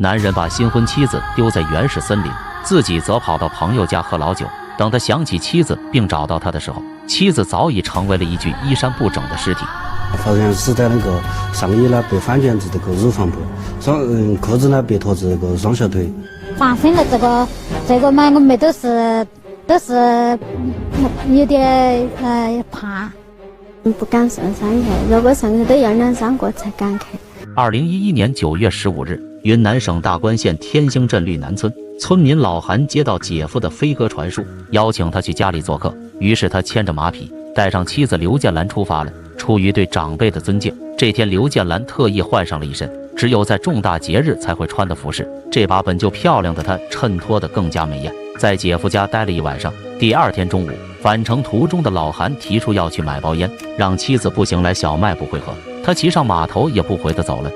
男人把新婚妻子丢在原始森林，自己则跑到朋友家喝老酒。等他想起妻子并找到他的时候，妻子早已成为了一具衣衫不整的尸体。发现死在那个上衣呢被反剪至这个乳房部，裤子呢被脱至这个双小腿。发生了这个嘛，我们都是有点怕，不敢上山去。如果上去都要2-3个才敢去。2011年9月15日，云南省大关县天兴镇绿南村村民老韩接到姐夫的飞鸽传书，邀请他去家里做客。于是他牵着马匹，带上妻子刘建兰出发了。出于对长辈的尊敬，这天刘建兰特意换上了一身只有在重大节日才会穿的服饰。这把本就漂亮的她衬托得更加美艳。在姐夫家待了一晚上，第二天中午，返程途中的老韩提出要去买包烟，让妻子步行来小卖部汇合。他骑上马头也不回地走了。